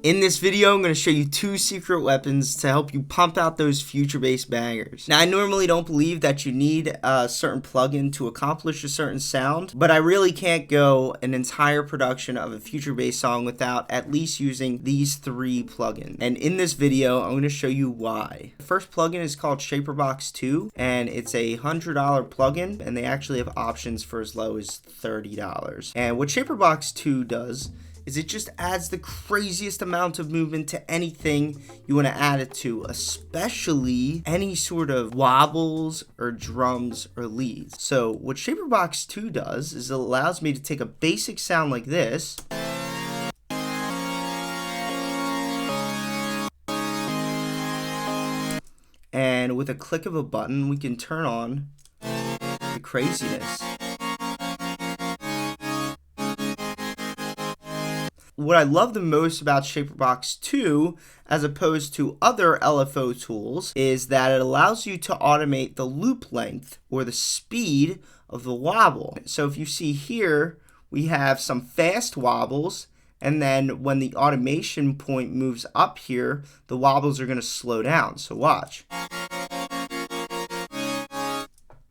In this video, I'm going to show you 2 secret weapons to help you pump out those future bass bangers. Now, I normally don't believe that you need a certain plugin to accomplish a certain sound, but I really can't go an entire production of a future bass song without at least using these 3 plugins. And in this video, I'm going to show you why. The first plugin is called Shaperbox 2, and it's a $100 plugin, and they actually have options for as low as $30. And what Shaperbox 2 does is it just adds the craziest amount of movement to anything you want to add it to, especially any sort of wobbles or drums or leads. So what Shaperbox 2 does is it allows me to take a basic sound like this and with a click of a button we can turn on the craziness. What I love the most about Shaperbox 2, as opposed to other LFO tools, is that it allows you to automate the loop length or the speed of the wobble. So if you see here, we have some fast wobbles, and then when the automation point moves up here, the wobbles are going to slow down. So watch.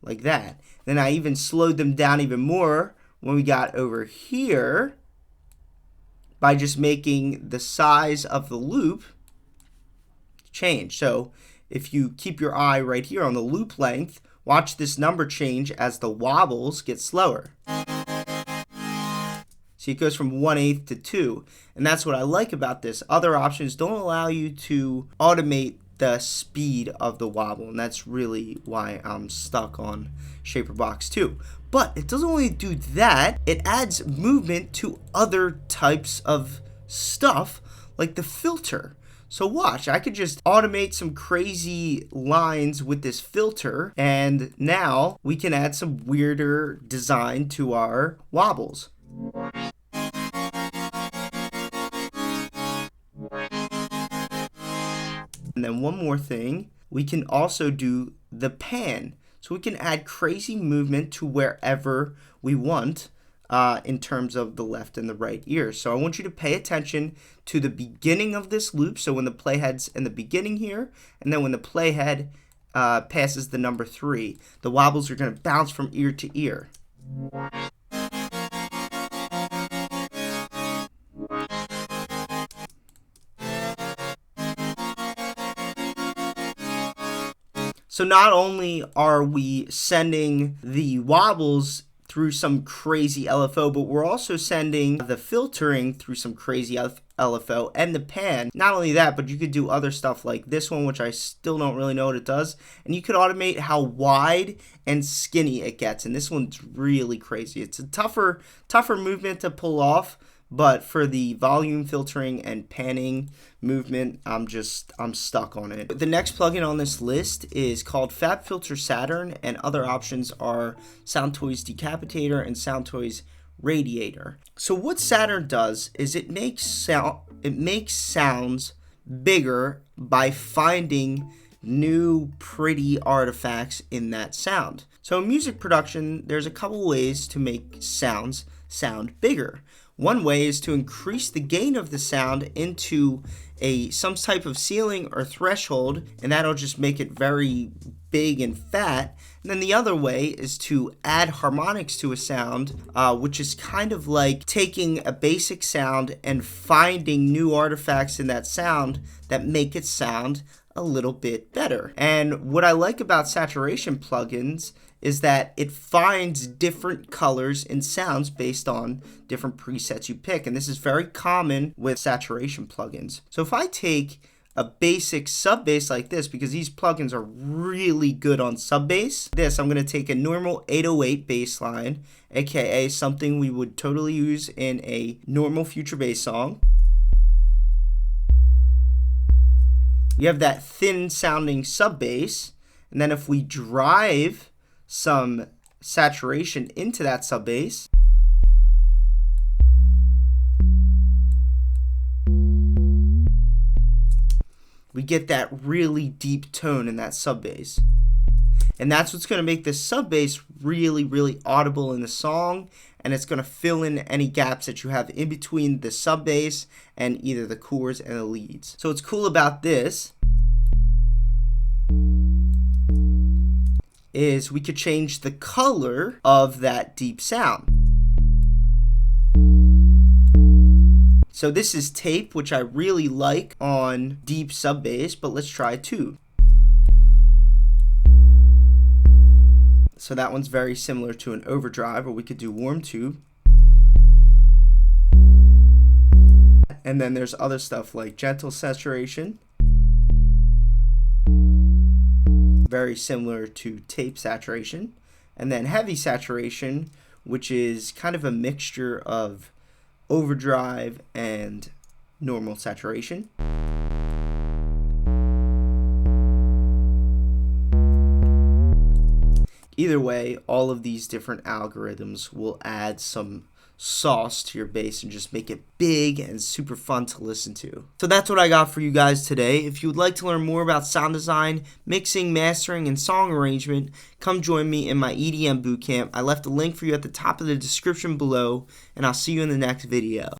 Like that. Then I even slowed them down even more when we got over here, by just making the size of the loop change. So if you keep your eye right here on the loop length, watch this number change as the wobbles get slower. See, it goes from 1/8 to 2. And that's what I like about this. Other options don't allow you to automate the speed of the wobble, and that's really why I'm stuck on Shaperbox 2. But it doesn't only do that, it adds movement to other types of stuff like the filter. So watch, I could just automate some crazy lines with this filter, and now we can add some weirder design to our wobbles. And then one more thing, we can also do the pan. So we can add crazy movement to wherever we want in terms of the left and the right ear. So I want you to pay attention to the beginning of this loop. So when the playhead's in the beginning here, and then when the playhead passes the number 3, the wobbles are going to bounce from ear to ear. So not only are we sending the wobbles through some crazy LFO, but we're also sending the filtering through some crazy LFO and the pan. Not only that, but you could do other stuff like this one, which I still don't really know what it does. And you could automate how wide and skinny it gets. And this one's really crazy. It's a tougher movement to pull off. But for the volume filtering and panning movement, I'm stuck on it. The next plugin on this list is called Fab Filter Saturn, and other options are Soundtoys Decapitator and Soundtoys Radiator. So what Saturn does is it makes sounds bigger by finding new pretty artifacts in that sound. So in music production, there's a couple ways to make sounds sound bigger. One way is to increase the gain of the sound into some type of ceiling or threshold, and that'll just make it very big and fat. And then the other way is to add harmonics to a sound, which is kind of like taking a basic sound and finding new artifacts in that sound that make it sound a little bit better. And what I like about saturation plugins is that it finds different colors in sounds based on different presets you pick. And this is very common with saturation plugins. So if I take a basic sub bass like this, because these plugins are really good on sub bass, I'm going to take a normal 808 bass line, aka something we would totally use in a normal future bass song. We have that thin sounding sub bass, and then if we drive some saturation into that sub bass, we get that really deep tone in that sub bass. And that's what's going to make this sub bass really, really audible in the song, and it's going to fill in any gaps that you have in between the sub bass and either the chords and the leads. So what's cool about this is we could change the color of that deep sound. So this is tape, which I really like on deep sub bass, but let's try tube. So that one's very similar to an overdrive, or we could do warm tube. And then there's other stuff like gentle saturation, very similar to tape saturation, and then heavy saturation, which is kind of a mixture of overdrive and normal saturation. Either way, all of these different algorithms will add some sauce to your bass and just make it big and super fun to listen to. So that's what I got for you guys today. If you would like to learn more about sound design, mixing, mastering, and song arrangement, come join me in my EDM bootcamp. I left a link for you at the top of the description below, and I'll see you in the next video.